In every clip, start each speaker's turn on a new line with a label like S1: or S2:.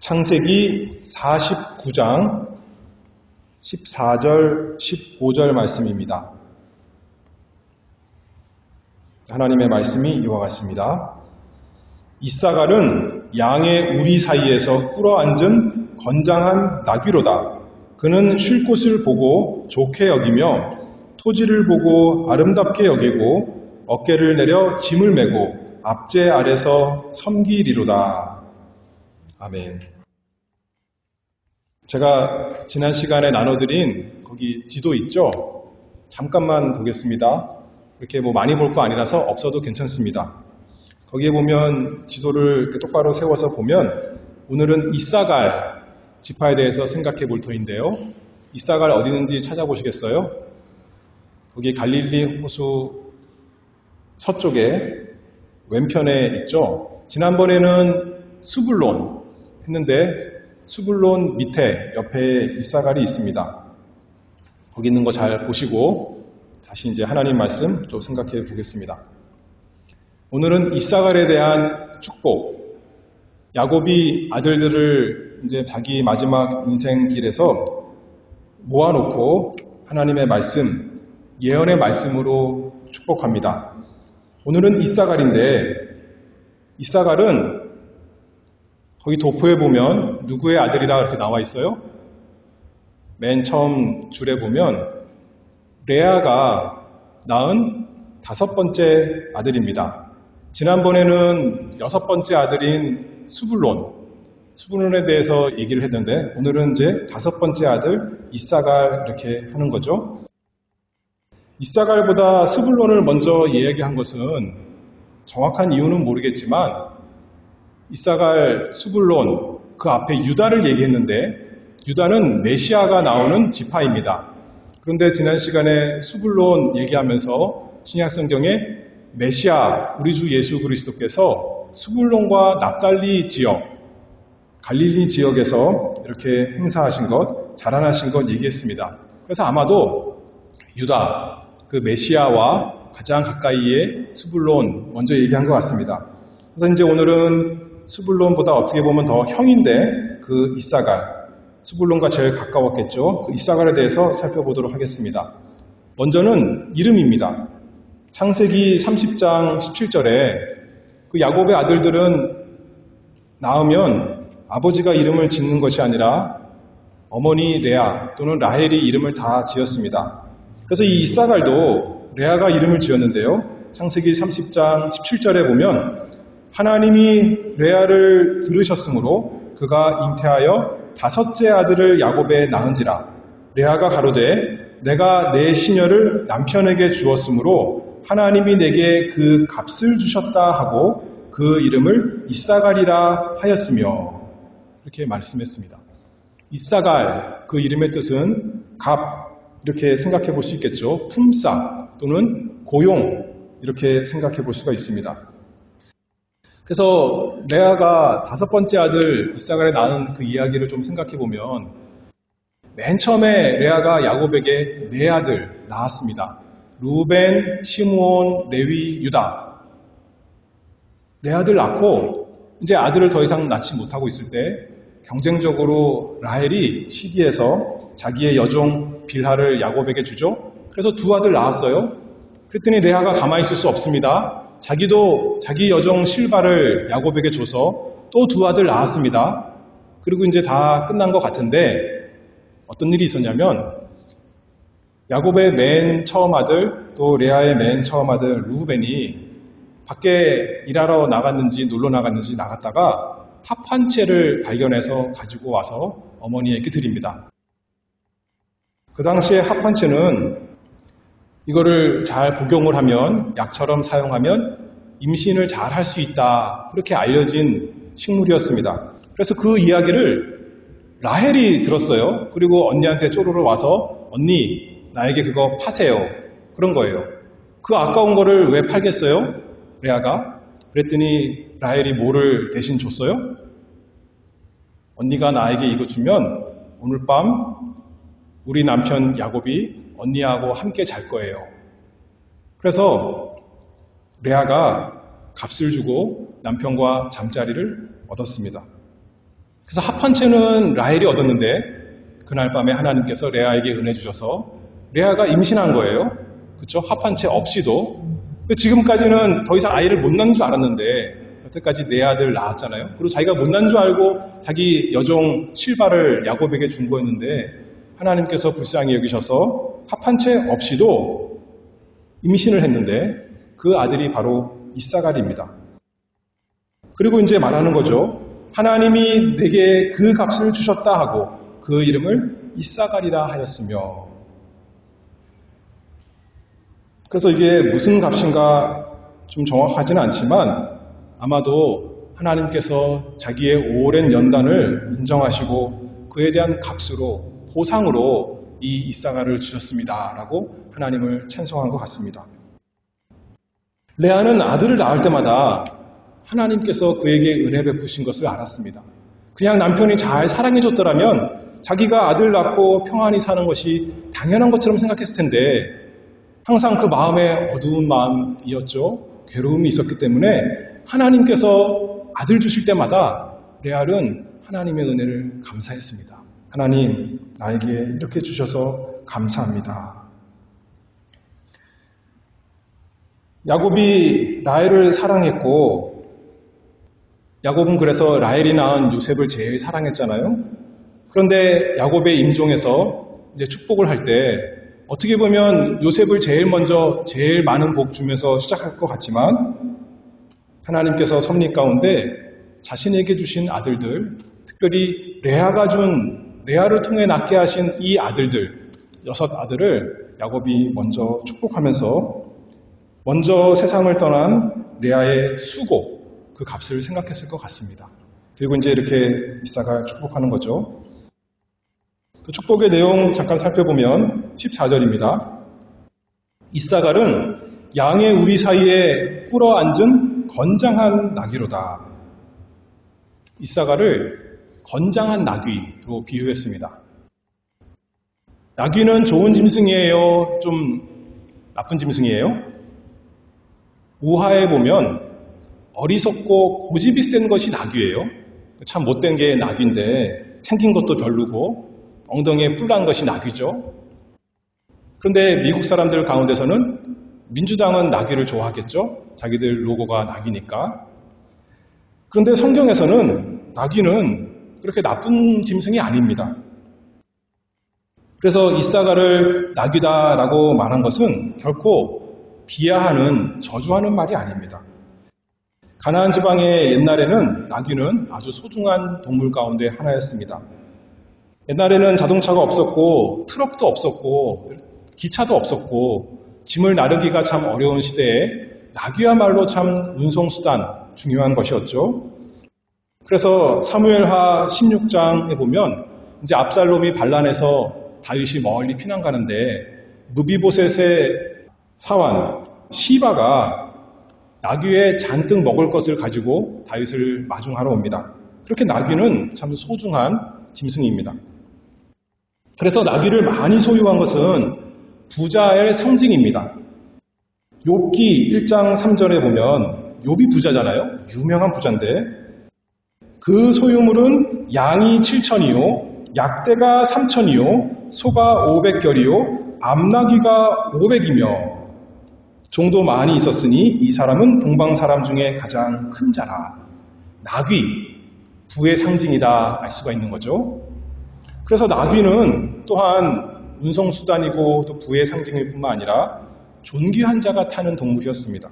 S1: 창세기 49장 14절, 15절 말씀입니다. 하나님의 말씀이 이와 같습니다. 이사갈은 양의 우리 사이에서 꿇어앉은 건장한 나귀로다. 그는 쉴 곳을 보고 좋게 여기며 토지를 보고 아름답게 여기고 어깨를 내려 짐을 메고 앞제 아래서 섬기리로다. 아멘. 제가 지난 시간에 나눠드린 거기 지도 있죠? 잠깐만 보겠습니다. 이렇게 많이 볼 거 아니라서 없어도 괜찮습니다. 거기에 보면 지도를 이렇게 똑바로 세워서 보면 오늘은 이사갈 지파에 대해서 생각해 볼 터인데요. 이사갈 어디 있는지 찾아보시겠어요? 거기 갈릴리 호수 서쪽에 왼편에 있죠. 지난번에는 수불론 했는데 수불론 밑에 옆에 이사갈이 있습니다. 거기 있는 거 잘 보시고 다시 이제 하나님 말씀 좀 생각해 보겠습니다. 오늘은 이사갈에 대한 축복, 야곱이 아들들을 이제 자기 마지막 인생 길에서 모아놓고 하나님의 말씀, 예언의 말씀으로 축복합니다. 오늘은 이사갈인데 이사갈은 거기 도포에 보면 누구의 아들이라 이렇게 나와 있어요? 맨 처음 줄에 보면 레아가 낳은 5번째 아들입니다. 지난번에는 6번째 아들인 수불론에 대해서 얘기를 했는데 오늘은 이제 5번째 아들 이사갈 이렇게 하는 거죠. 이사갈보다 수불론을 먼저 이야기한 것은 정확한 이유는 모르겠지만 이사갈, 수불론, 그 앞에 유다를 얘기했는데 유다는 메시아가 나오는 지파입니다. 그런데 지난 시간에 수불론 얘기하면서 신약성경에 메시아, 우리 주 예수 그리스도께서 수불론과 납달리 지역, 갈릴리 지역에서 이렇게 행사하신 것, 자라나신 것 얘기했습니다. 그래서 아마도 유다, 그 메시아와 가장 가까이에 수불론 먼저 얘기한 것 같습니다. 그래서 이제 오늘은 수불론보다 어떻게 보면 더 형인데 그 이사갈, 수불론과 제일 가까웠겠죠. 그 이사갈에 대해서 살펴보도록 하겠습니다. 먼저는 이름입니다. 창세기 30장 17절에 그 야곱의 아들들은 낳으면 아버지가 이름을 짓는 것이 아니라 어머니 레아 또는 라헬이 이름을 다 지었습니다. 그래서 이 이사갈도 레아가 이름을 지었는데요. 창세기 30장 17절에 보면 하나님이 레아를 들으셨으므로 그가 잉태하여 5째 아들을 야곱에 낳은지라. 레아가 가로되 내가 내 시녀를 남편에게 주었으므로 하나님이 내게 그 값을 주셨다 하고 그 이름을 이사갈이라 하였으며 이렇게 말씀했습니다. 이사갈, 그 이름의 뜻은 값 이렇게 생각해 볼 수 있겠죠. 품삯 또는 고용 이렇게 생각해 볼 수가 있습니다. 그래서 레아가 5번째 아들 이사갈에 낳은 그 이야기를 좀 생각해 보면 맨 처음에 레아가 야곱에게 4아들 낳았습니다. 루벤, 시므온, 레위, 유다. 4아들 낳고 이제 아들을 더 이상 낳지 못하고 있을 때 경쟁적으로 라헬이 시기해서 자기의 여종 빌하를 야곱에게 주죠. 그래서 2아들 낳았어요. 그랬더니 레아가 가만히 있을 수 없습니다. 자기도 자기 여종 실바를 야곱에게 줘서 또 2아들 낳았습니다. 그리고 이제 다 끝난 것 같은데 어떤 일이 있었냐면 야곱의 맨 처음 아들 또 레아의 맨 처음 아들 루벤이 밖에 일하러 나갔는지 놀러 나갔는지 나갔다가 합 한 채를 발견해서 가지고 와서 어머니에게 드립니다. 그 당시에 합 한 채는 이거를 잘 복용을 하면 약처럼 사용하면 임신을 잘 할 수 있다. 그렇게 알려진 식물이었습니다. 그래서 그 이야기를 라헬이 들었어요. 그리고 언니한테 쪼르르 와서 언니 나에게 그거 파세요. 그런 거예요. 그 아까운 거를 왜 팔겠어요? 레아가. 그랬더니 라헬이 뭐를 대신 줬어요? 언니가 나에게 이거 주면 오늘 밤 우리 남편 야곱이 언니하고 함께 잘 거예요. 그래서 레아가 값을 주고 남편과 잠자리를 얻었습니다. 그래서 합한 채는 라헬이 얻었는데 그날 밤에 하나님께서 레아에게 은혜 주셔서 레아가 임신한 거예요. 그렇죠? 합한 채 없이도. 지금까지는 더 이상 아이를 못 낳는 줄 알았는데 여태까지 네 아들 낳았잖아요. 그리고 자기가 못 낳는 줄 알고 자기 여종 실바를 야곱에게 준 거였는데 하나님께서 불쌍히 여기셔서 합한 채 없이도 임신을 했는데 그 아들이 바로 이사갈입니다. 그리고 이제 말하는 거죠. 하나님이 내게 그 값을 주셨다 하고 그 이름을 이사갈이라 하였으며. 그래서 이게 무슨 값인가 좀 정확하지는 않지만 아마도 하나님께서 자기의 오랜 연단을 인정하시고 그에 대한 값으로 보상으로 이 이사갈을 주셨습니다 라고 하나님을 찬송한 것 같습니다. 레아는 아들을 낳을 때마다 하나님께서 그에게 은혜 베푸신 것을 알았습니다. 그냥 남편이 잘 사랑해줬더라면 자기가 아들 낳고 평안히 사는 것이 당연한 것처럼 생각했을 텐데 항상 그 마음에 어두운 마음이었죠. 괴로움이 있었기 때문에 하나님께서 아들 주실 때마다 레알은 하나님의 은혜를 감사했습니다. 하나님, 나에게 이렇게 주셔서 감사합니다. 야곱이 라헬을 사랑했고 야곱은 그래서 라헬이 낳은 요셉을 제일 사랑했잖아요. 그런데 야곱의 임종에서 이제 축복을 할 때 어떻게 보면 요셉을 제일 먼저 제일 많은 복 주면서 시작할 것 같지만 하나님께서 섭리 가운데 자신에게 주신 아들들, 특별히 레아를 통해 낳게 하신 이 아들들, 6 아들을 야곱이 먼저 축복하면서 먼저 세상을 떠난 레아의 수고, 그 값을 생각했을 것 같습니다. 그리고 이제 이렇게 이사갈 축복하는 거죠. 그 축복의 내용 잠깐 살펴보면 14절입니다. 이사갈은 양의 우리 사이에 꿇어 앉은 건장한 나귀로다. 이사갈을 건장한 나귀로 비유했습니다. 나귀는 좋은 짐승이에요? 좀 나쁜 짐승이에요? 우화에 보면 어리석고 고집이 센 것이 나귀예요. 참 못된 게 나귀인데 생긴 것도 별로고 엉덩이에 뿔난 것이 나귀죠. 그런데 미국 사람들 가운데서는 민주당은 나귀를 좋아하겠죠. 자기들 로고가 나귀니까. 그런데 성경에서는 나귀는 그렇게 나쁜 짐승이 아닙니다. 그래서 이사갈을 나귀다라고 말한 것은 결코 비하하는, 저주하는 말이 아닙니다. 가나안 지방의 옛날에는 나귀는 아주 소중한 동물 가운데 하나였습니다. 옛날에는 자동차가 없었고 트럭도 없었고 기차도 없었고 짐을 나르기가 참 어려운 시대에 나귀야말로 참 운송수단 중요한 것이었죠. 그래서 사무엘하 16장에 보면 이제 압살롬이 반란해서 다윗이 멀리 피난 가는데 무비보셋의 사환 시바가 나귀에 잔뜩 먹을 것을 가지고 다윗을 마중하러 옵니다. 그렇게 나귀는 참 소중한 짐승입니다. 그래서 나귀를 많이 소유한 것은 부자의 상징입니다. 욥기 1장 3절에 보면 욥이 부자잖아요. 유명한 부자인데 그 소유물은 양이 7,000이요 약대가 3,000이요 소가 500결이요 암나귀가 500이며 종도 많이 있었으니 이 사람은 동방 사람 중에 가장 큰 자라. 나귀, 부의 상징이다 알 수가 있는 거죠. 그래서 나귀는 또한 운송수단이고 또 부의 상징일 뿐만 아니라 존귀한 자가 타는 동물이었습니다.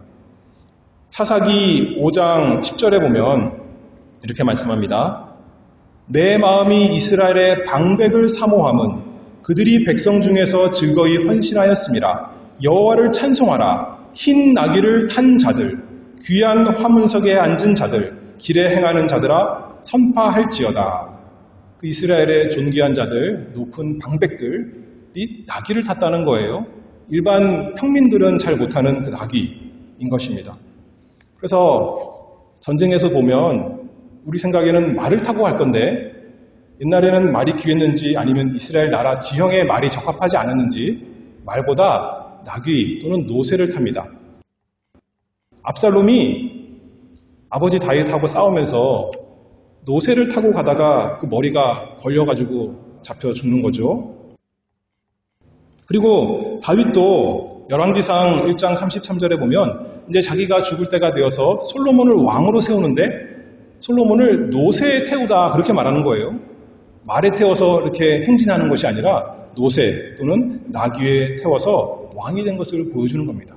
S1: 사사기 5장 10절에 보면 이렇게 말씀합니다. 내 마음이 이스라엘의 방백을 사모함은 그들이 백성 중에서 즐거이 헌신하였습니다. 여호와를 찬송하라. 흰 나귀를 탄 자들, 귀한 화문석에 앉은 자들, 길에 행하는 자들아 선파할지어다. 그 이스라엘의 존귀한 자들, 높은 방백들이 나귀를 탔다는 거예요. 일반 평민들은 잘 못하는 그 나귀인 것입니다. 그래서 전쟁에서 보면 우리 생각에는 말을 타고 갈 건데 옛날에는 말이 귀했는지 아니면 이스라엘 나라 지형에 말이 적합하지 않았는지 말보다 나귀 또는 노새를 탑니다. 압살롬이 아버지 다윗하고 싸우면서 노새를 타고 가다가 그 머리가 걸려가지고 잡혀 죽는 거죠. 그리고 다윗도 열왕기상 1장 33절에 보면 이제 자기가 죽을 때가 되어서 솔로몬을 왕으로 세우는데 솔로몬을 노새에 태우다 그렇게 말하는 거예요. 말에 태워서 이렇게 행진하는 것이 아니라 노새 또는 나귀에 태워서 왕이 된 것을 보여주는 겁니다.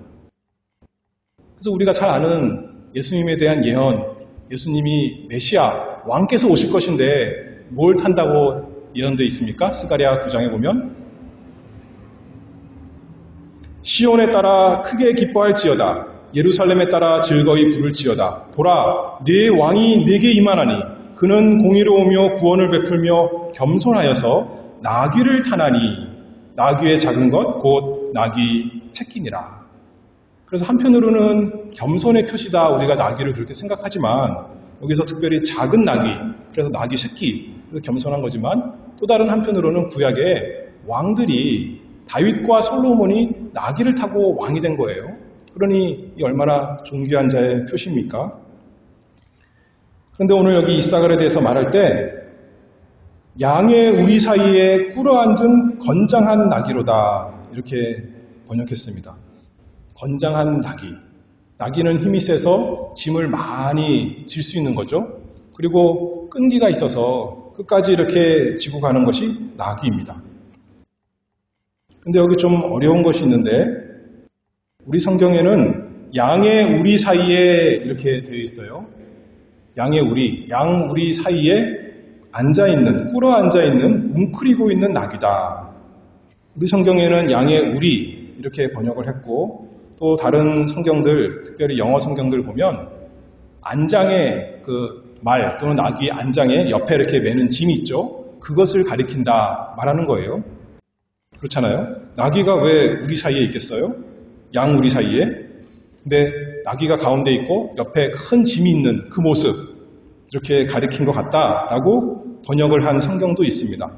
S1: 그래서 우리가 잘 아는 예수님에 대한 예언, 예수님이 메시아, 왕께서 오실 것인데 뭘 탄다고 예언되어 있습니까? 스가랴 9장에 보면 시온에 따라 크게 기뻐할지어다. 예루살렘에 따라 즐거이 부를지어다. 보라, 네 왕이 네게 임하나니 그는 공의로우며 구원을 베풀며 겸손하여서 나귀를 타나니 나귀의 작은 것 곧 나귀 새끼니라. 그래서 한편으로는 겸손의 표시다 우리가 나귀를 그렇게 생각하지만 여기서 특별히 작은 나귀, 그래서 나귀 새끼, 그래서 겸손한 거지만 또 다른 한편으로는 구약에 왕들이 다윗과 솔로몬이 나귀를 타고 왕이 된 거예요. 그러니 이 얼마나 존귀한 자의 표시입니까? 그런데 오늘 여기 이사갈에 대해서 말할 때 양의 우리 사이에 꿇어앉은 건장한 나귀로다 이렇게 번역했습니다. 건장한 나귀. 나귀는 힘이 세서 짐을 많이 질 수 있는 거죠. 그리고 끈기가 있어서 끝까지 이렇게 지고 가는 것이 나귀입니다. 근데 여기 좀 어려운 것이 있는데 우리 성경에는 양의 우리 사이에 이렇게 되어 있어요. 양의 우리, 양 우리 사이에 앉아있는, 꿇어 앉아있는, 웅크리고 있는 나귀다. 우리 성경에는 양의 우리 이렇게 번역을 했고 또 다른 성경들, 특별히 영어 성경들 보면 안장에 그 말 또는 나귀의 안장에 옆에 이렇게 매는 짐이 있죠. 그것을 가리킨다 말하는 거예요. 그렇잖아요. 나귀가 왜 우리 사이에 있겠어요? 양 우리 사이에. 근데 나귀가 가운데 있고 옆에 큰 짐이 있는 그 모습 이렇게 가리킨 것 같다라고 번역을 한 성경도 있습니다.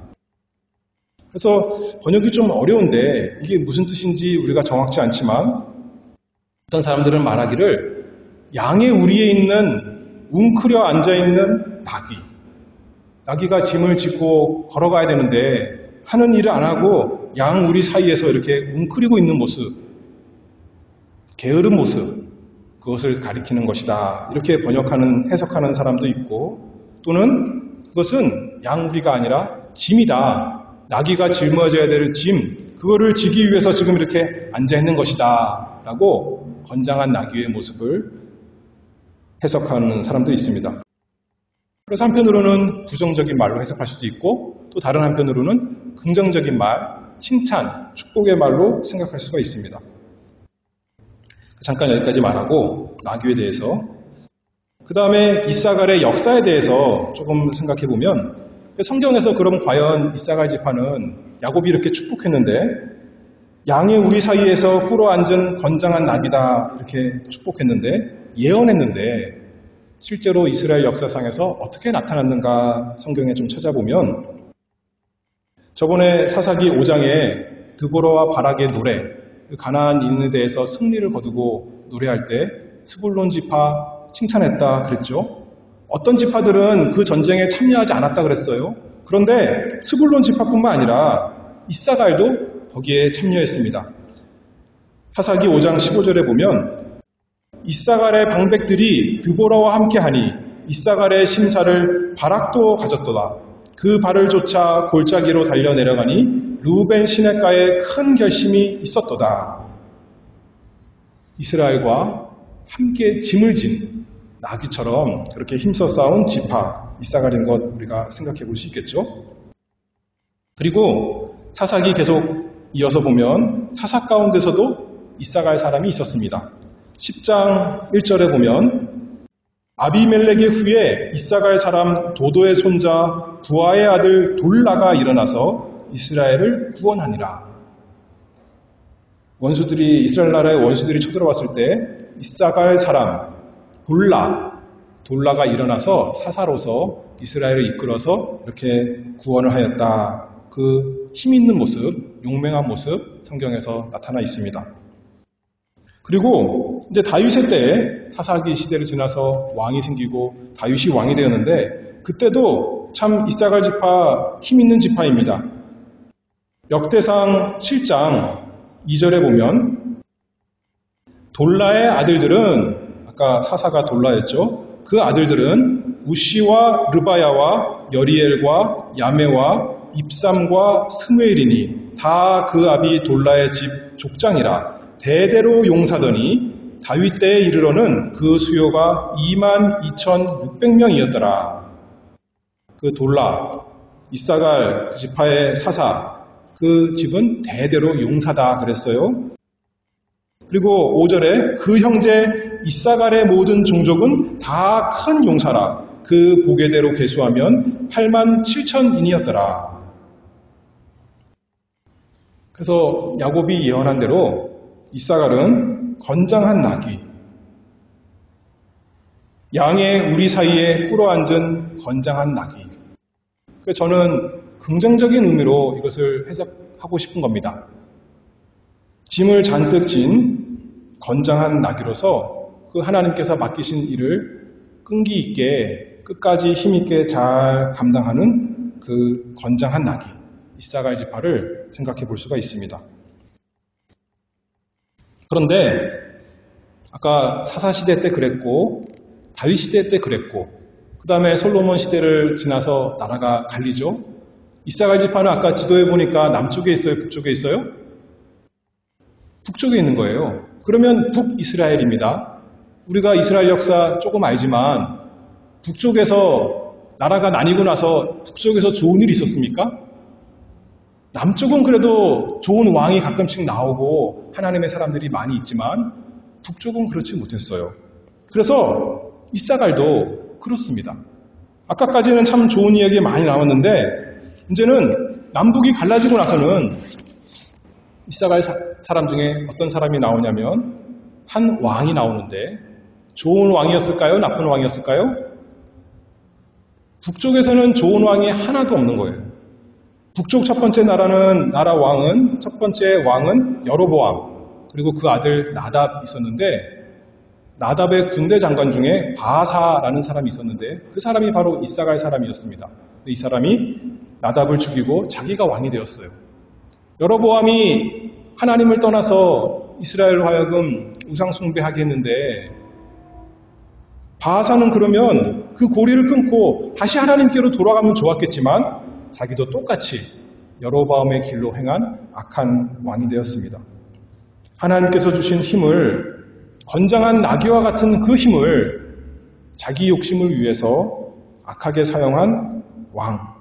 S1: 그래서 번역이 좀 어려운데 이게 무슨 뜻인지 우리가 정확치 않지만 어떤 사람들은 말하기를 양의 우리에 있는 웅크려 앉아있는 나귀가 짐을 짓고 걸어가야 되는데 하는 일을 안 하고 양 우리 사이에서 이렇게 웅크리고 있는 모습, 게으른 모습, 그것을 가리키는 것이다. 이렇게 번역하는, 해석하는 사람도 있고 또는 그것은 양 우리가 아니라 짐이다. 나귀가 짊어져야 될 짐, 그거를 지기 위해서 지금 이렇게 앉아있는 것이다. 라고 건장한 나귀의 모습을 해석하는 사람도 있습니다. 그래서 한편으로는 부정적인 말로 해석할 수도 있고 또 다른 한편으로는 긍정적인 말, 칭찬, 축복의 말로 생각할 수가 있습니다. 잠깐 여기까지 말하고 나귀에 대해서 그 다음에 이사갈의 역사에 대해서 조금 생각해 보면 성경에서 그럼 과연 이사갈 지파는 야곱이 이렇게 축복했는데 양의 우리 사이에서 꿇어 앉은 건장한 나귀다 이렇게 축복했는데 예언했는데 실제로 이스라엘 역사상에서 어떻게 나타났는가 성경에 좀 찾아보면 저번에 사사기 5장에 드보라와 바락의 노래 가나안인에 대해서 승리를 거두고 노래할 때 스불론 지파 칭찬했다 그랬죠. 어떤 지파들은 그 전쟁에 참여하지 않았다 그랬어요. 그런데 스불론 지파뿐만 아니라 이사갈도 거기에 참여했습니다. 사사기 5장 15절에 보면 이사갈의 방백들이 드보라와 함께하니 이사갈의 심사를 바락도 가졌도다. 그 발을 쫓아 골짜기로 달려 내려가니 루벤 시냇가에 큰 결심이 있었도다. 이스라엘과 함께 짐을 진 나귀처럼 그렇게 힘써 싸운 지파 이사갈인 것 우리가 생각해 볼 수 있겠죠. 그리고 사사기 계속 이어서 보면 사사 가운데서도 이사갈 사람이 있었습니다. 10장 1절에 보면 아비멜렉의 후에 이사갈 사람 도도의 손자 부하의 아들 돌라가 일어나서 이스라엘을 구원하니라. 원수들이 이스라엘 나라의 원수들이 쳐들어왔을 때 이사갈 사람 돌라가 일어나서 사사로서 이스라엘을 이끌어서 이렇게 구원을 하였다. 그 힘 있는 모습, 용맹한 모습 성경에서 나타나 있습니다. 그리고 이제 다윗의 때에 사사기 시대를 지나서 왕이 생기고 다윗이 왕이 되었는데 그때도 참 이사갈 지파 힘 있는 지파입니다. 역대상 7장 2절에 보면 돌라의 아들들은 아까 사사가 돌라였죠. 그 아들들은 우시와 르바야와 여리엘과 야메와 입삼과 스무엘이니 다 그 아비 돌라의 집 족장이라 대대로 용사더니 다윗 때에 이르러는 그 수요가 22,600명이었더라. 그 돌라, 이사갈 그 지파의 사사, 그 집은 대대로 용사다 그랬어요. 그리고 5절에 그 형제 이사갈의 모든 종족은 다 큰 용사라. 그 보게대로 계수하면 87,000인이었더라. 그래서 야곱이 예언한 대로 이사갈은 건장한 나귀, 양의 우리 사이에 꿇어앉은 건장한 나귀. 그래서 저는 긍정적인 의미로 이것을 해석하고 싶은 겁니다. 짐을 잔뜩 진 건장한 나귀로서 그 하나님께서 맡기신 일을 끈기 있게 끝까지 힘있게 잘 감당하는 그 건장한 나귀, 이사갈 지파를 생각해 볼 수가 있습니다. 그런데 아까 사사 시대 때 그랬고 다윗 시대 때 그랬고 그 다음에 솔로몬 시대를 지나서 나라가 갈리죠. 이사갈 지파는 아까 지도에 보니까 남쪽에 있어요? 북쪽에 있어요? 북쪽에 있는 거예요. 그러면 북이스라엘입니다. 우리가 이스라엘 역사 조금 알지만 북쪽에서 나라가 나뉘고 나서 북쪽에서 좋은 일이 있었습니까? 남쪽은 그래도 좋은 왕이 가끔씩 나오고 하나님의 사람들이 많이 있지만 북쪽은 그렇지 못했어요. 그래서 이사갈도 그렇습니다. 아까까지는 참 좋은 이야기 많이 나왔는데 이제는 남북이 갈라지고 나서는 이사갈 사람 중에 어떤 사람이 나오냐면 한 왕이 나오는데 좋은 왕이었을까요? 나쁜 왕이었을까요? 북쪽에서는 좋은 왕이 하나도 없는 거예요. 북쪽 첫 번째 첫 번째 왕은 여로보암, 그리고 그 아들 나답 있었는데, 나답의 군대 장관 중에 바사라는 사람이 있었는데, 그 사람이 바로 이사갈 사람이었습니다. 이 사람이 나답을 죽이고 자기가 왕이 되었어요. 여로보암이 하나님을 떠나서 이스라엘로 하여금 우상숭배하게 했는데, 바사는 그러면 그 고리를 끊고 다시 하나님께로 돌아가면 좋았겠지만, 자기도 똑같이 여로보암의 길로 행한 악한 왕이 되었습니다. 하나님께서 주신 힘을, 건장한 나귀와 같은 그 힘을 자기 욕심을 위해서 악하게 사용한 왕,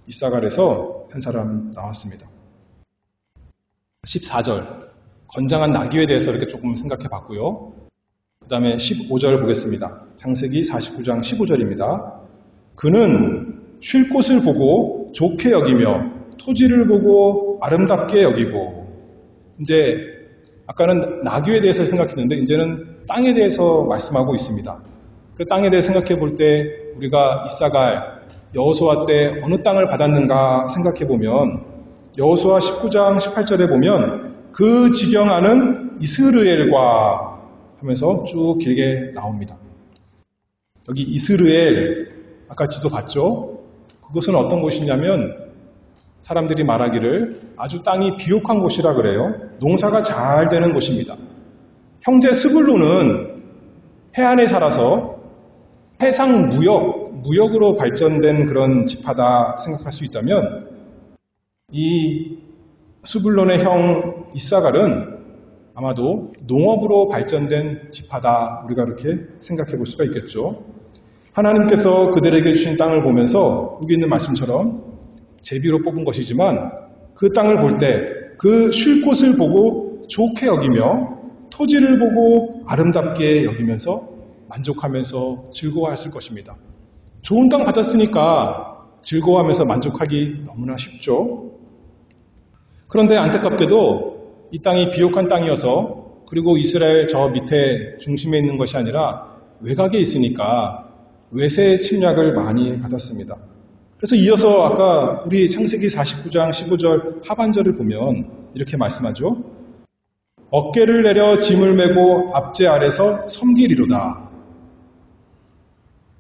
S1: 이사갈에서 한 사람 나왔습니다. 14절, 건장한 나귀에 대해서 이렇게 조금 생각해 봤고요. 그 다음에 15절 보겠습니다. 창세기 49장 15절입니다. 그는 쉴 곳을 보고 좋게 여기며 토지를 보고 아름답게 여기고, 이제 아까는 나귀에 대해서 생각했는데 이제는 땅에 대해서 말씀하고 있습니다. 그 땅에 대해 생각해 볼 때 우리가 이사갈, 여호수아 때 어느 땅을 받았는가 생각해 보면 여호수아 19장 18절에 보면 그 지경하는 이스르엘과 하면서 쭉 길게 나옵니다. 여기 이스르엘, 아까 지도 봤죠? 그것은 어떤 곳이냐면 사람들이 말하기를 아주 땅이 비옥한 곳이라 그래요. 농사가 잘 되는 곳입니다. 형제 스불론은 해안에 살아서 해상 무역으로 발전된 그런 지파다 생각할 수 있다면, 이 스불론의 형 이사갈은 아마도 농업으로 발전된 지파다, 우리가 이렇게 생각해 볼 수가 있겠죠. 하나님께서 그들에게 주신 땅을 보면서 여기 있는 말씀처럼 제비로 뽑은 것이지만 그 땅을 볼 때 그 쉴 곳을 보고 좋게 여기며 토지를 보고 아름답게 여기면서 만족하면서 즐거워했을 것입니다. 좋은 땅 받았으니까 즐거워하면서 만족하기 너무나 쉽죠. 그런데 안타깝게도 이 땅이 비옥한 땅이어서, 그리고 이스라엘 저 밑에 중심에 있는 것이 아니라 외곽에 있으니까 외세의 침략을 많이 받았습니다. 그래서 이어서 아까 우리 창세기 49장 15절 하반절을 보면 이렇게 말씀하죠. 어깨를 내려 짐을 메고 압제 아래서 섬기리로다.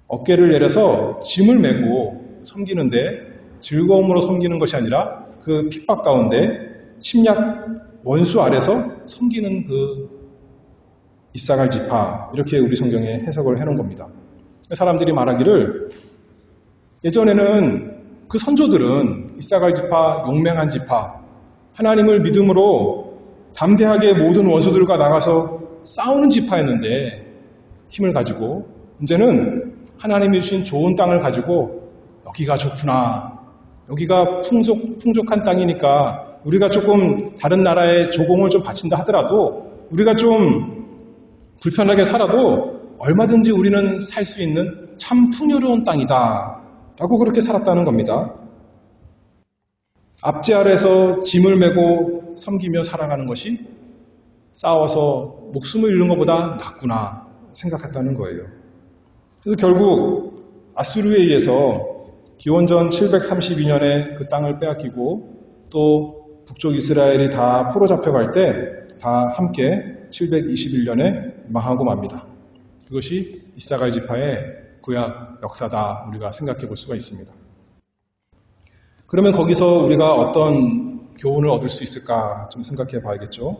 S1: 어깨를 내려서 짐을 메고 섬기는데 즐거움으로 섬기는 것이 아니라 그 핍박 가운데 침략 원수 아래서 섬기는 그 이사갈 지파, 이렇게 우리 성경에 해석을 해놓은 겁니다. 사람들이 말하기를 예전에는 그 선조들은 이사갈 지파, 용맹한 지파, 하나님을 믿음으로 담대하게 모든 원수들과 나가서 싸우는 지파였는데 힘을 가지고 이제는 하나님이 주신 좋은 땅을 가지고 여기가 좋구나, 여기가 풍족한 땅이니까 우리가 조금 다른 나라에 조공을 좀 바친다 하더라도 우리가 좀 불편하게 살아도 얼마든지 우리는 살 수 있는 참 풍요로운 땅이다 라고 그렇게 살았다는 겁니다. 압제 아래서 짐을 메고 섬기며 살아가는 것이 싸워서 목숨을 잃는 것보다 낫구나 생각했다는 거예요. 그래서 결국 아수르에 의해서 기원전 732년에 그 땅을 빼앗기고 또 북쪽 이스라엘이 다 포로 잡혀갈 때 다 함께 721년에 망하고 맙니다. 그것이 이사갈 지파의 구약 역사다 우리가 생각해 볼 수가 있습니다. 그러면 거기서 우리가 어떤 교훈을 얻을 수 있을까 좀 생각해 봐야겠죠.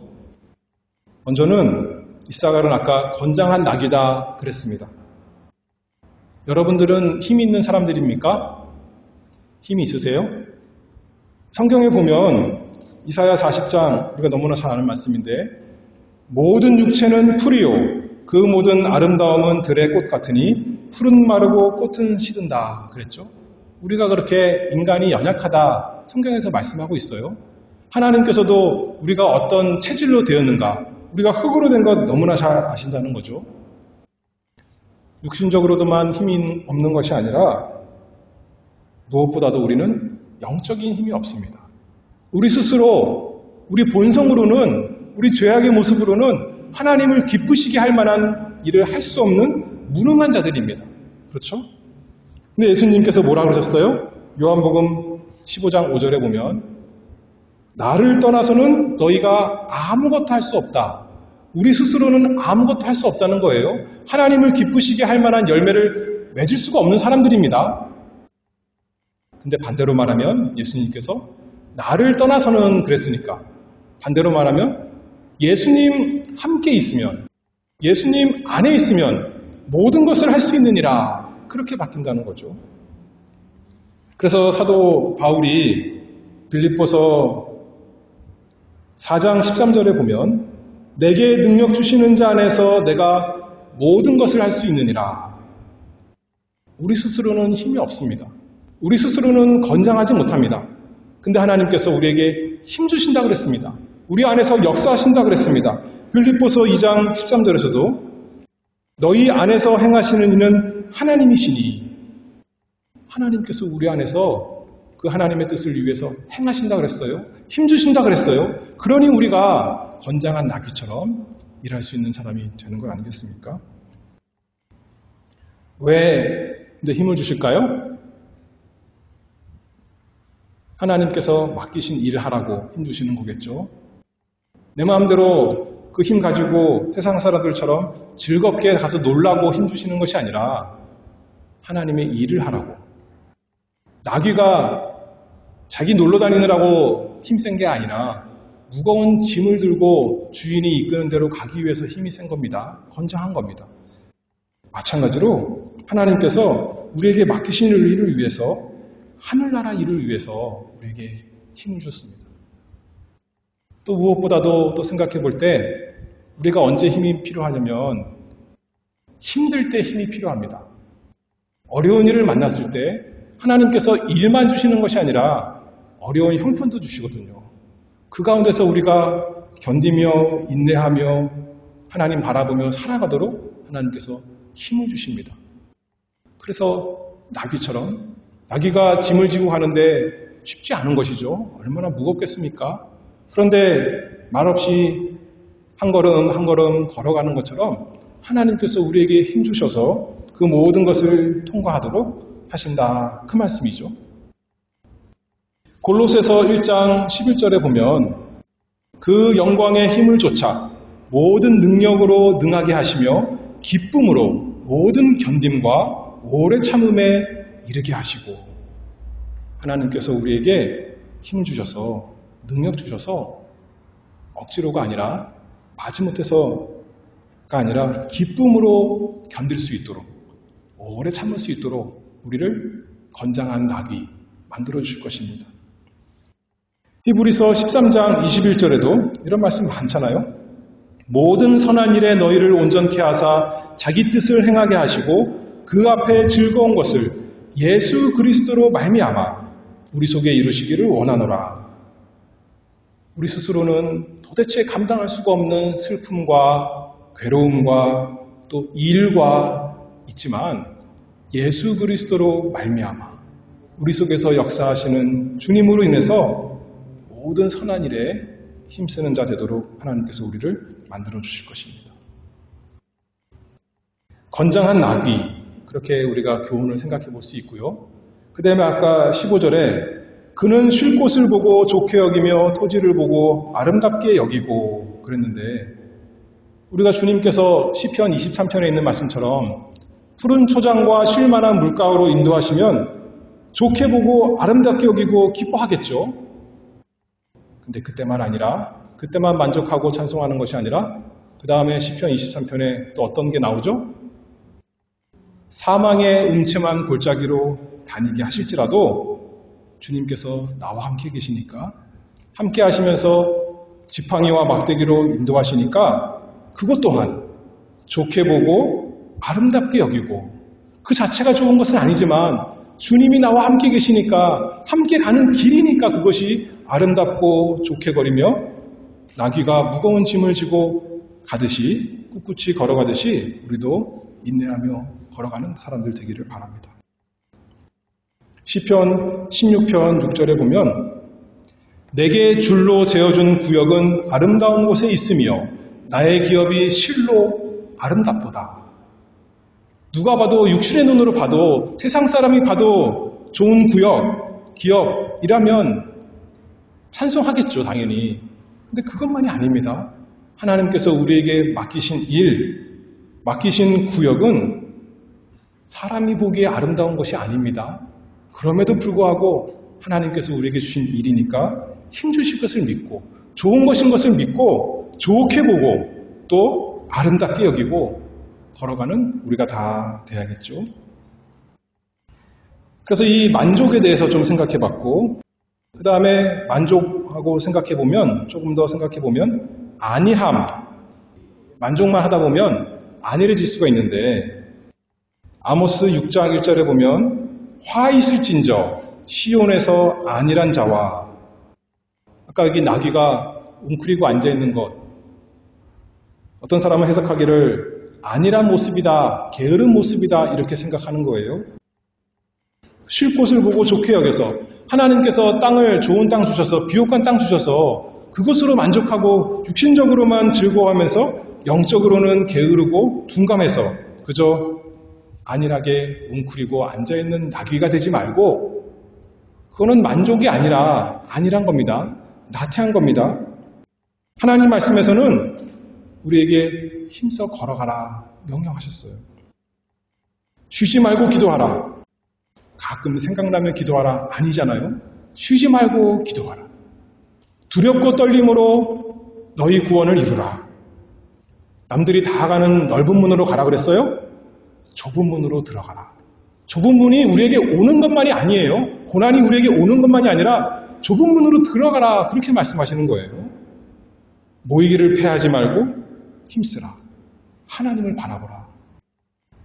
S1: 먼저는 이사갈은 아까 건장한 낙이다 그랬습니다. 여러분들은 힘이 있는 사람들입니까? 힘이 있으세요? 성경에 보면 이사야 40장, 우리가 너무나 잘 아는 말씀인데 모든 육체는 풀이요 그 모든 아름다움은 들의 꽃 같으니 풀은 마르고 꽃은 시든다 그랬죠. 우리가 그렇게 인간이 연약하다 성경에서 말씀하고 있어요. 하나님께서도 우리가 어떤 체질로 되었는가, 우리가 흙으로 된 것 너무나 잘 아신다는 거죠. 육신적으로도만 힘이 없는 것이 아니라 무엇보다도 우리는 영적인 힘이 없습니다. 우리 스스로, 우리 본성으로는, 우리 죄악의 모습으로는 하나님을 기쁘시게 할 만한 일을 할 수 없는 무능한 자들입니다. 그렇죠? 근데 예수님께서 뭐라 그러셨어요? 요한복음 15장 5절에 보면 나를 떠나서는 너희가 아무것도 할 수 없다. 우리 스스로는 아무것도 할 수 없다는 거예요. 하나님을 기쁘시게 할 만한 열매를 맺을 수가 없는 사람들입니다. 근데 반대로 말하면 예수님께서 나를 떠나서는 그랬으니까 반대로 말하면 예수님 함께 있으면, 예수님 안에 있으면 모든 것을 할 수 있느니라 그렇게 바뀐다는 거죠. 그래서 사도 바울이 빌립보서 4장 13절에 보면 내게 능력 주시는 자 안에서 내가 모든 것을 할 수 있느니라. 우리 스스로는 힘이 없습니다. 우리 스스로는 건장하지 못합니다. 근데 하나님께서 우리에게 힘 주신다 그랬습니다. 우리 안에서 역사하신다 그랬습니다. 빌립보서 2장 13절에서도 너희 안에서 행하시는 이는 하나님이시니, 하나님께서 우리 안에서 그 하나님의 뜻을 위해서 행하신다 그랬어요. 힘 주신다 그랬어요. 그러니 우리가 건장한 나귀처럼 일할 수 있는 사람이 되는 거 아니겠습니까? 왜 근데 힘을 주실까요? 하나님께서 맡기신 일을 하라고 힘 주시는 거겠죠. 내 마음대로 그 힘 가지고 세상 사람들처럼 즐겁게 가서 놀라고 힘 주시는 것이 아니라 하나님의 일을 하라고. 나귀가 자기 놀러 다니느라고 힘센 게 아니라 무거운 짐을 들고 주인이 이끄는 대로 가기 위해서 힘이 센 겁니다. 건장한 겁니다. 마찬가지로 하나님께서 우리에게 맡기신 일을 위해서, 하늘나라 일을 위해서 우리에게 힘을 줬습니다. 또 무엇보다도 또 생각해 볼 때 우리가 언제 힘이 필요하냐면 힘들 때 힘이 필요합니다. 어려운 일을 만났을 때 하나님께서 일만 주시는 것이 아니라 어려운 형편도 주시거든요. 그 가운데서 우리가 견디며 인내하며 하나님 바라보며 살아가도록 하나님께서 힘을 주십니다. 그래서 나귀처럼, 나귀가 짐을 지고 가는데 쉽지 않은 것이죠. 얼마나 무겁겠습니까? 그런데 말없이 한 걸음 한 걸음 걸어가는 것처럼 하나님께서 우리에게 힘 주셔서 그 모든 것을 통과하도록 하신다. 그 말씀이죠. 골로새서 1장 11절에 보면 그 영광의 힘을 좇아 모든 능력으로 능하게 하시며 기쁨으로 모든 견딤과 오래 참음에 이르게 하시고, 하나님께서 우리에게 힘 주셔서, 능력 주셔서 억지로가 아니라, 마지못해서가 아니라 기쁨으로 견딜 수 있도록, 오래 참을 수 있도록 우리를 건장한 나귀 만들어 주실 것입니다. 히브리서 13장 21절에도 이런 말씀 많잖아요. 모든 선한 일에 너희를 온전케 하사 자기 뜻을 행하게 하시고 그 앞에 즐거운 것을 예수 그리스도로 말미암아 우리 속에 이루시기를 원하노라. 우리 스스로는 도대체 감당할 수가 없는 슬픔과 괴로움과 또 일과 있지만 예수 그리스도로 말미암아 우리 속에서 역사하시는 주님으로 인해서 모든 선한 일에 힘쓰는 자 되도록 하나님께서 우리를 만들어 주실 것입니다. 건장한 나귀, 그렇게 우리가 교훈을 생각해 볼 수 있고요. 그 다음에 아까 15절에 그는 쉴 곳을 보고 좋게 여기며 토지를 보고 아름답게 여기고 그랬는데, 우리가 주님께서 시편 23편에 있는 말씀처럼 푸른 초장과 쉴 만한 물가로 인도하시면 좋게 보고 아름답게 여기고 기뻐하겠죠. 근데 그때만 아니라, 그때만 만족하고 찬송하는 것이 아니라 그 다음에 시편 23편에 또 어떤 게 나오죠? 사망의 음침한 골짜기로 다니게 하실지라도 주님께서 나와 함께 계시니까, 함께 하시면서 지팡이와 막대기로 인도하시니까 그것 또한 좋게 보고 아름답게 여기고, 그 자체가 좋은 것은 아니지만 주님이 나와 함께 계시니까, 함께 가는 길이니까 그것이 아름답고 좋게 거리며, 나귀가 무거운 짐을 지고 가듯이, 꿋꿋이 걸어가듯이 우리도 인내하며 걸어가는 사람들 되기를 바랍니다. 시편 16편 6절에 보면 내게 줄로 재어준 구역은 아름다운 곳에 있으며 나의 기업이 실로 아름답도다. 누가 봐도, 육신의 눈으로 봐도, 세상 사람이 봐도 좋은 구역, 기업이라면 찬송하겠죠, 당연히. 근데 그것만이 아닙니다. 하나님께서 우리에게 맡기신 일, 맡기신 구역은 사람이 보기에 아름다운 것이 아닙니다. 그럼에도 불구하고 하나님께서 우리에게 주신 일이니까 힘주실 것을 믿고, 좋은 것인 것을 믿고, 좋게 보고, 또 아름답게 여기고 걸어가는 우리가 다 돼야겠죠. 그래서 이 만족에 대해서 좀 생각해 봤고, 그 다음에 만족하고 생각해 보면, 조금 더 생각해 보면 안일함, 만족만 하다 보면 안일해질 수가 있는데, 아모스 6장 1절에 보면 화 있을진저 시온에서 안일한 자와, 아까 여기 나귀가 웅크리고 앉아있는 것, 어떤 사람은 해석하기를 안일한 모습이다, 게으른 모습이다 이렇게 생각하는 거예요. 쉴 곳을 보고 좋게 여겨서, 하나님께서 땅을, 좋은 땅 주셔서, 비옥한 땅 주셔서 그것으로 만족하고 육신적으로만 즐거워하면서 영적으로는 게으르고 둔감해서 그저 안일하게 웅크리고 앉아있는 나귀가 되지 말고, 그거는 만족이 아니라 안일한 겁니다. 나태한 겁니다. 하나님 말씀에서는 우리에게 힘써 걸어가라 명령하셨어요. 쉬지 말고 기도하라. 가끔 생각나면 기도하라 아니잖아요. 쉬지 말고 기도하라. 두렵고 떨림으로 너희 구원을 이루라. 남들이 다 가는 넓은 문으로 가라 그랬어요? 좁은 문으로 들어가라. 좁은 문이 우리에게 오는 것만이 아니에요. 고난이 우리에게 오는 것만이 아니라 좁은 문으로 들어가라, 그렇게 말씀하시는 거예요. 모이기를 패하지 말고 힘쓰라. 하나님을 바라보라.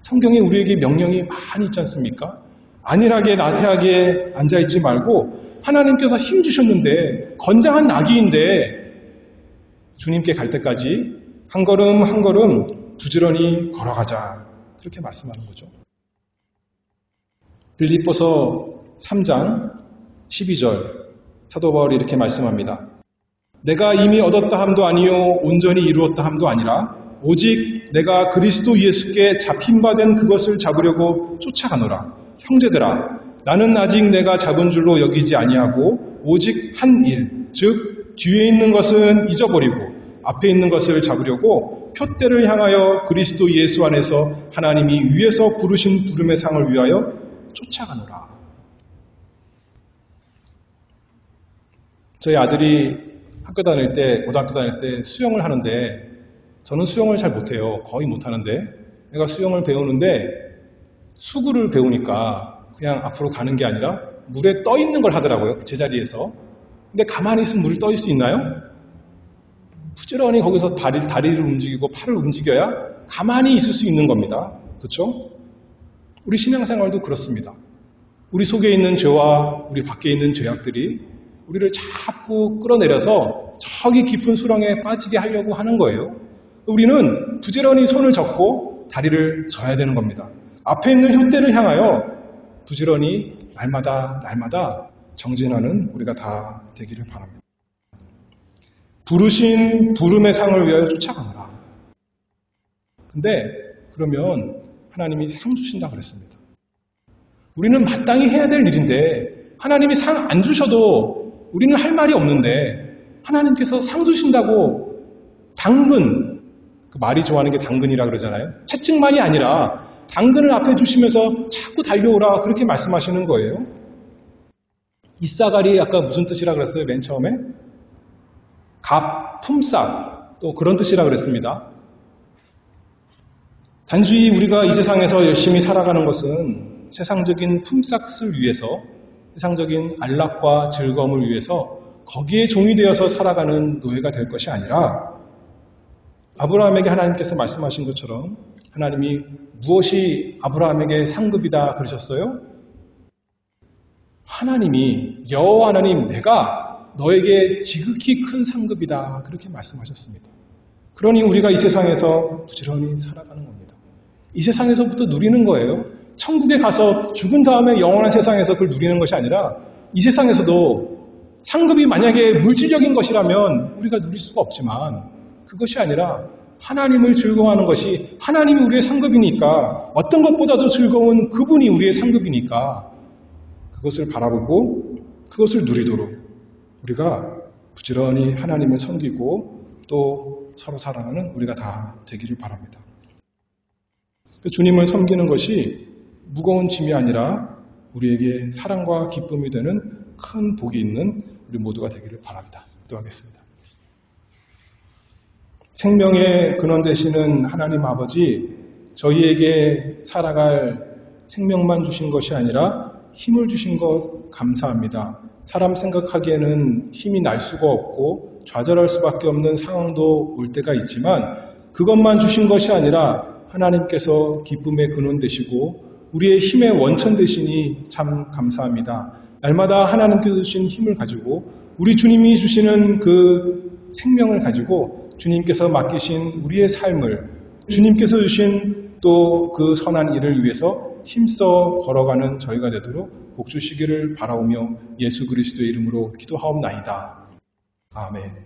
S1: 성경에 우리에게 명령이 많이 있지 않습니까? 안일하게 나태하게 앉아있지 말고, 하나님께서 힘 주셨는데, 건장한 나귀인데 주님께 갈 때까지 한 걸음 한 걸음 부지런히 걸어가자, 그렇게 말씀하는 거죠. 빌립보서 3장 12절 사도 바울이 이렇게 말씀합니다. 내가 이미 얻었다 함도 아니요 온전히 이루었다 함도 아니라 오직 내가 그리스도 예수께 잡힌 바 된 그것을 잡으려고 쫓아가노라. 형제들아, 나는 아직 내가 잡은 줄로 여기지 아니하고 오직 한 일, 즉 뒤에 있는 것은 잊어버리고 앞에 있는 것을 잡으려고 표대를 향하여 그리스도 예수 안에서 하나님이 위에서 부르신 부름의 상을 위하여 쫓아가노라. 저희 아들이 학교 다닐 때, 고등학교 다닐 때 수영을 하는데, 저는 수영을 잘 못해요. 거의 못하는데, 내가 수영을 배우는데 수구를 배우니까 그냥 앞으로 가는 게 아니라 물에 떠 있는 걸 하더라고요. 그 제자리에서. 근데 가만히 있으면 물에 떠 있을 수 있나요? 부지런히 거기서 다리를 움직이고 팔을 움직여야 가만히 있을 수 있는 겁니다. 그렇죠? 우리 신앙생활도 그렇습니다. 우리 속에 있는 죄와 우리 밖에 있는 죄악들이 우리를 자꾸 끌어내려서 저기 깊은 수렁에 빠지게 하려고 하는 거예요. 우리는 부지런히 손을 젓고 다리를 져야 되는 겁니다. 앞에 있는 푯대를 향하여 부지런히 날마다 정진하는 우리가 다 되기를 바랍니다. 부르신 부름의 상을 위하여 쫓아가노라. 근데 그러면 하나님이 상 주신다 그랬습니다. 우리는 마땅히 해야 될 일인데 하나님이 상 안 주셔도 우리는 할 말이 없는데 하나님께서 상 주신다고 당근, 그 말이 좋아하는 게 당근이라 그러잖아요. 채찍만이 아니라 당근을 앞에 주시면서 자꾸 달려오라 그렇게 말씀하시는 거예요. 이사갈이 아까 무슨 뜻이라 그랬어요? 맨 처음에? 갑, 품삯 또 그런 뜻이라 그랬습니다. 단순히 우리가 이 세상에서 열심히 살아가는 것은 세상적인 품삯을 위해서 세상적인 안락과 즐거움을 위해서 거기에 종이 되어서 살아가는 노예가 될 것이 아니라 아브라함에게 하나님께서 말씀하신 것처럼 하나님이 무엇이 아브라함에게 상급이다 그러셨어요? 하나님이 여호와 하나님 내가 너에게 지극히 큰 상급이다 그렇게 말씀하셨습니다. 그러니 우리가 이 세상에서 부지런히 살아가는 겁니다. 이 세상에서부터 누리는 거예요. 천국에 가서 죽은 다음에 영원한 세상에서 그걸 누리는 것이 아니라 이 세상에서도 상급이 만약에 물질적인 것이라면 우리가 누릴 수가 없지만 그것이 아니라 하나님을 즐거워하는 것이 하나님이 우리의 상급이니까 어떤 것보다도 즐거운 그분이 우리의 상급이니까 그것을 바라보고 그것을 누리도록 우리가 부지런히 하나님을 섬기고 또 서로 사랑하는 우리가 다 되기를 바랍니다. 주님을 섬기는 것이 무거운 짐이 아니라 우리에게 사랑과 기쁨이 되는 큰 복이 있는 우리 모두가 되기를 바랍니다. 기도하겠습니다. 생명의 근원 되시는 하나님 아버지, 저희에게 살아갈 생명만 주신 것이 아니라 힘을 주신 것 감사합니다. 사람 생각하기에는 힘이 날 수가 없고 좌절할 수밖에 없는 상황도 올 때가 있지만 그것만 주신 것이 아니라 하나님께서 기쁨의 근원 되시고 우리의 힘의 원천 되시니 참 감사합니다. 날마다 하나님께서 주신 힘을 가지고 우리 주님이 주시는 그 생명을 가지고 주님께서 맡기신 우리의 삶을 주님께서 주신 또 그 선한 일을 위해서 힘써 걸어가는 저희가 되도록 복 주시기를 바라오며 예수 그리스도의 이름으로 기도하옵나이다. 아멘.